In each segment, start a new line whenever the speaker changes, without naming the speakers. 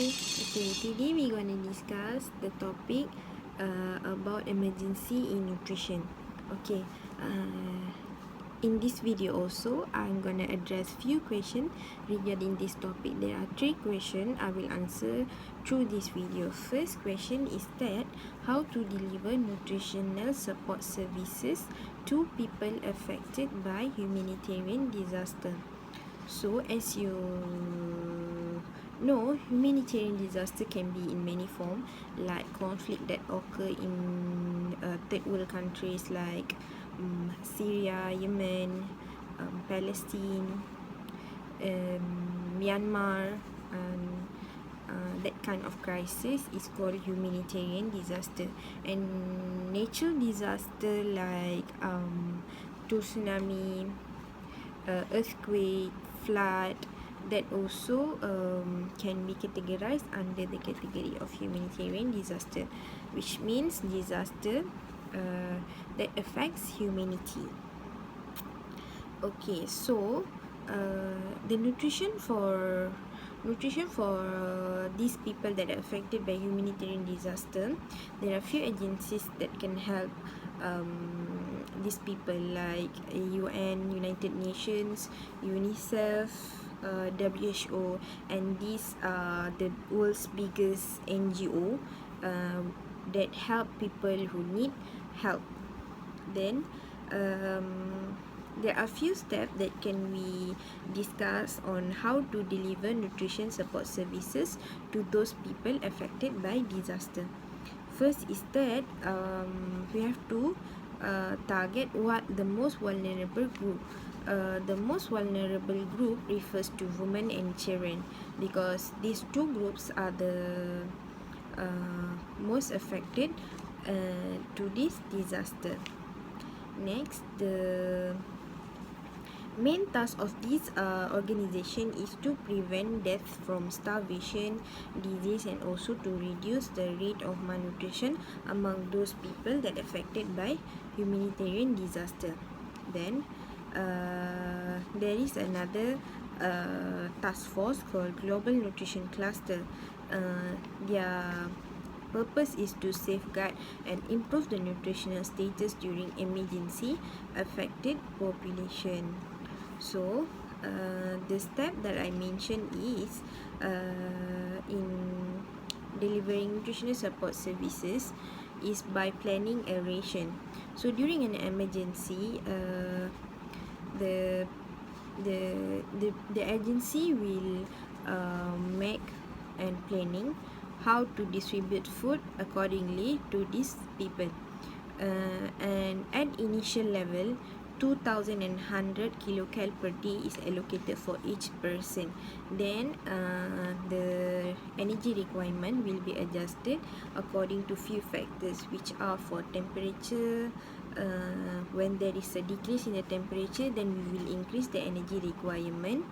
Okay, today we're gonna discuss the topic about emergency in nutrition. Okay, in this video also I'm gonna address few questions regarding this topic. There are 3 questions I will answer through this video. First question is that how to deliver nutritional support services to people affected by humanitarian disaster. So as you know, humanitarian disaster can be in many forms, like conflict that occur in third world countries like Syria, Yemen, Palestine, Myanmar, and that kind of crisis is called humanitarian disaster. And natural disaster like tsunami, earthquake, flood, that also can be categorized under the category of humanitarian disaster, which means disaster that affects humanity. Okay, so the nutrition for these people that are affected by humanitarian disaster, there are few agencies that can help these people like UN, United Nations, UNICEF, WHO, and these are the world's biggest NGO that help people who need help. Then there are few steps that can we discuss on how to deliver nutrition support services to those people affected by disaster. First is that we have to target what the most vulnerable group. The most vulnerable group refers to women and children, because these two groups are the most affected to this disaster. Next, the main task of this organization is to prevent death from starvation, disease, and also to reduce the rate of malnutrition among those people that affected by humanitarian disaster. Then there is another task force called Global Nutrition Cluster. Their purpose is to safeguard and improve the nutritional status during emergency affected population. So the step that I mentioned is in delivering nutritional support services is by planning a ration. So during an emergency, the agency will make and planning how to distribute food accordingly to these people. And at initial level, 2100 kilocal per day is allocated for each person. Then the energy requirement will be adjusted according to few factors, which are for temperature. When there is a decrease in the temperature, then we will increase the energy requirement.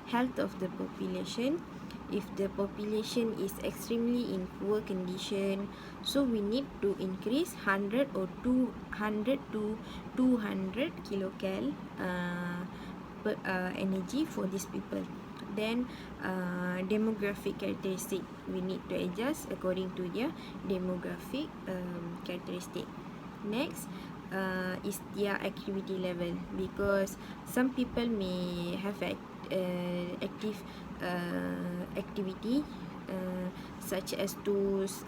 Health of the population, if the population is extremely in poor condition, so we need to increase 100 or 200 to 200 kilocal energy for these people. Then demographic characteristic, we need to adjust according to their demographic characteristic. Next is their activity level, because some people may have active activity such as those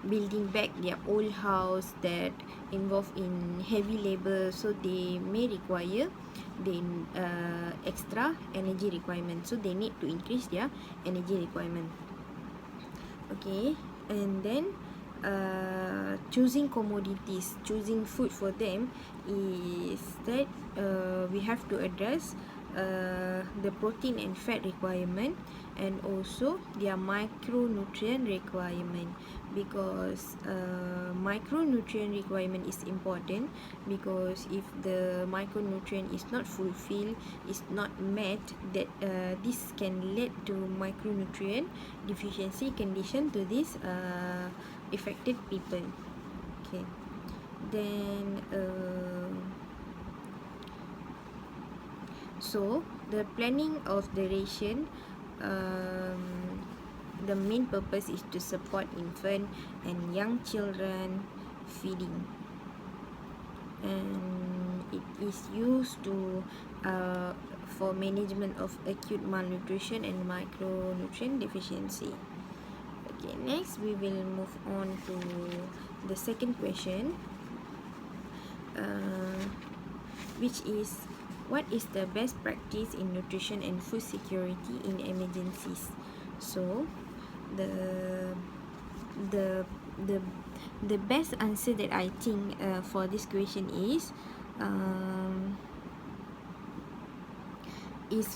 building back their old house that involve in heavy labor, so they may require extra energy requirement, so they need to increase their energy requirement. Okay, and then choosing commodities, choosing food for them, is that we have to address the protein and fat requirement, and also their micronutrient requirement, because micronutrient requirement is important, because if the micronutrient is not fulfilled, is not met, that this can lead to micronutrient deficiency condition to these affected people. Okay, then so the planning of the ration the main purpose is to support infant and young children feeding, and it is used to for management of acute malnutrition and micronutrient deficiency. Okay, next we will move on to the second question, which is, what is the best practice in nutrition and food security in emergencies? So the the the the best answer that I think for this question is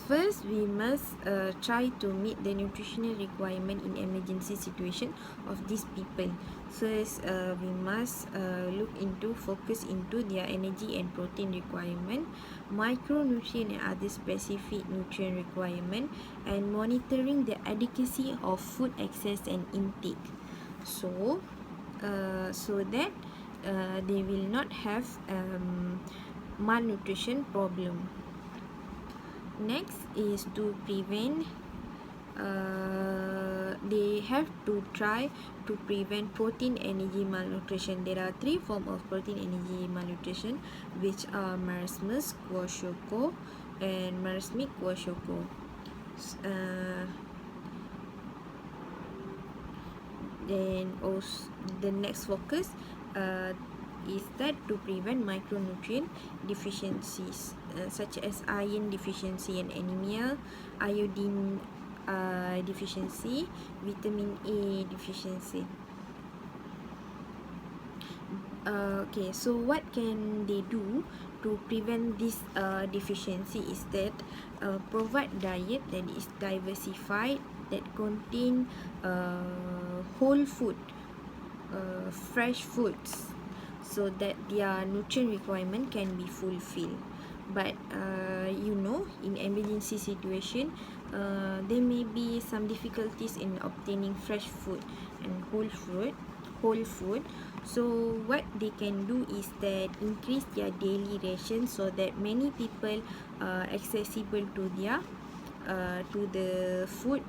first we must try to meet the nutritional requirement in emergency situation of these people. First, we must focus into their energy and protein requirement, micronutrient and other specific nutrient requirement, and monitoring the adequacy of food access and intake, so that they will not have malnutrition problem. Next is to prevent, they have to try to prevent protein energy malnutrition. There are 3 forms of protein energy malnutrition, which are marasmus, kwashiorkor, and marasmic kwashiorkor. Then also the next focus is that to prevent micronutrient deficiencies such as iron deficiency and anemia, iodine deficiency, vitamin A deficiency. Okay, so what can they do to prevent this deficiency is that provide diet that is diversified, that contain whole food, fresh foods, so that their nutrient requirement can be fulfilled. But in emergency situation, there may be some difficulties in obtaining fresh food and whole food. So what they can do is that increase their daily ration so that many people accessible to their to the food,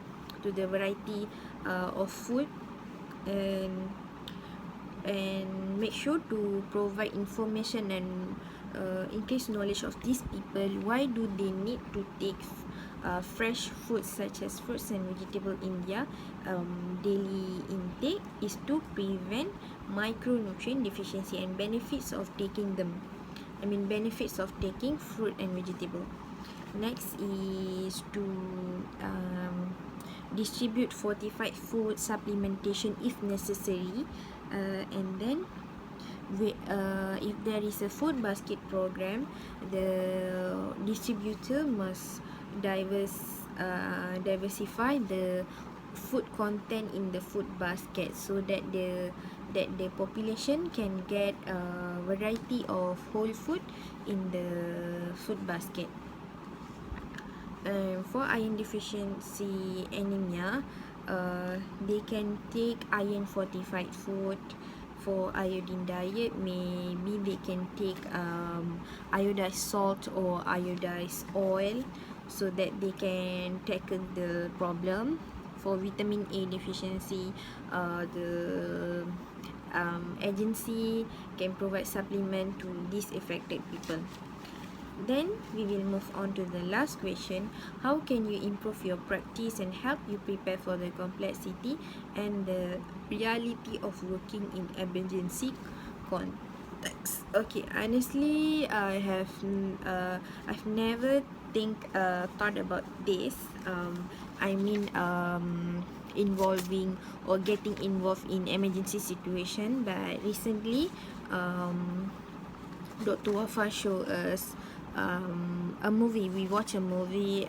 to the variety of food, and make sure to provide information and increase knowledge of these people. Why do they need to take fresh foods such as fruits and vegetables in their daily intake? Is to prevent micronutrient deficiency and benefits of taking them. Benefits of taking fruit and vegetable. Next is to distribute fortified food supplementation if necessary, and then if there is a food basket program, the distributor must diversify the food content in the food basket so that the population can get a variety of whole food in the food basket. For iron deficiency anemia, they can take iron fortified food. For iodine diet, maybe they can take iodized salt or iodized oil so that they can tackle the problem. For vitamin A deficiency, the agency can provide supplement to these affected people. Then we will move on to the last question. How can you improve your practice and help you prepare for the complexity and the reality of working in emergency context? Okay, honestly, I've never thought about this. Involving or getting involved in emergency situation, but recently, Dr. Wafa showed us a movie. We watched a movie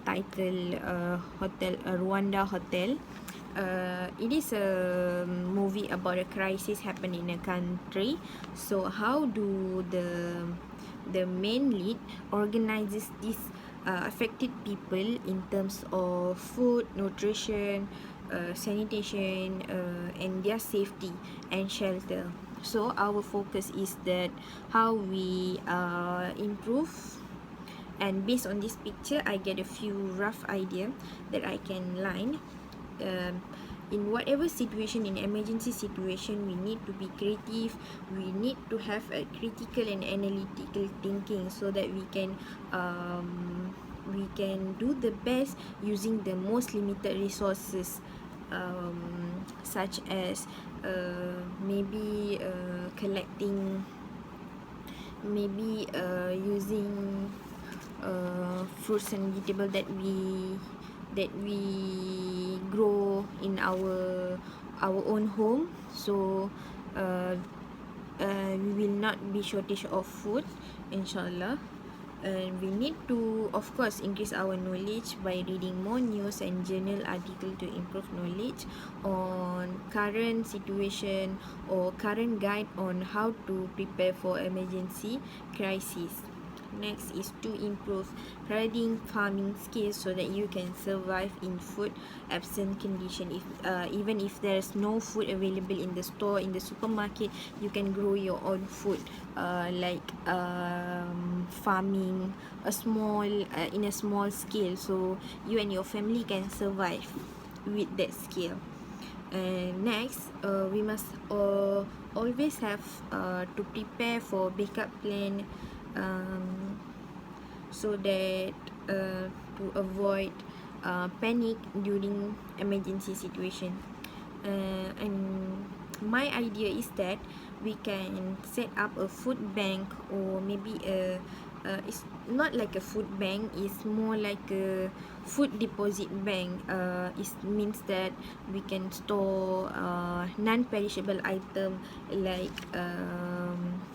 titled Rwanda Hotel. It is a movie about a crisis happening in a country. So how do the main lead organizes these affected people in terms of food, nutrition, sanitation, and their safety and shelter. So our focus is that how we improve And based on this picture, I get a few rough idea that I can line. In whatever situation, in emergency situation, we need to be creative. We need to have a critical and analytical thinking so that we can do the best using the most limited resources, such as maybe collecting, maybe using fruits and vegetable that we grow in our own home. So we will not be shortage of food, inshallah. And we need to, of course, increase our knowledge by reading more news and journal article to improve knowledge on current situation or current guide on how to prepare for emergency crisis. Next is to improve trading farming skills so that you can survive in food absent condition. Even if there's no food available in the store, in the supermarket, you can grow your own food, like farming in a small scale, so you and your family can survive with that skill. And next, we must always have to prepare for backup plan, so that to avoid panic during emergency situation. And my idea is that we can set up a food bank, or maybe it's not like a food bank, it's more like a food deposit bank. It means that we can store non-perishable item like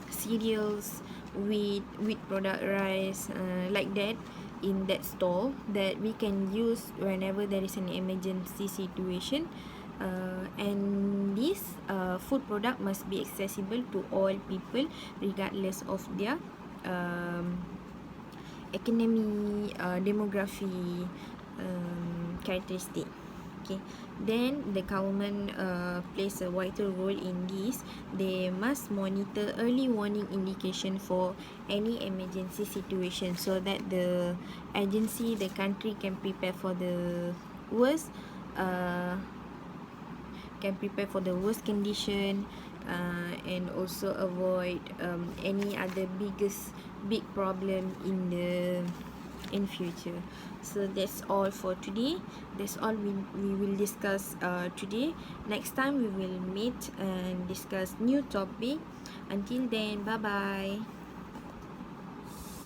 cereals, wheat product, rice, like that, in that store, that we can use whenever there is an emergency situation. And this food product must be accessible to all people regardless of their economy, demography, characteristic. Okay, then the government plays a vital role in this. They must monitor early warning indication for any emergency situation, so that the agency, the country, can prepare for the worst, condition, and also avoid any other big problem in future. So that's all for today. That's all we will discuss today. Next time we will meet and discuss new topic. Until then, bye bye.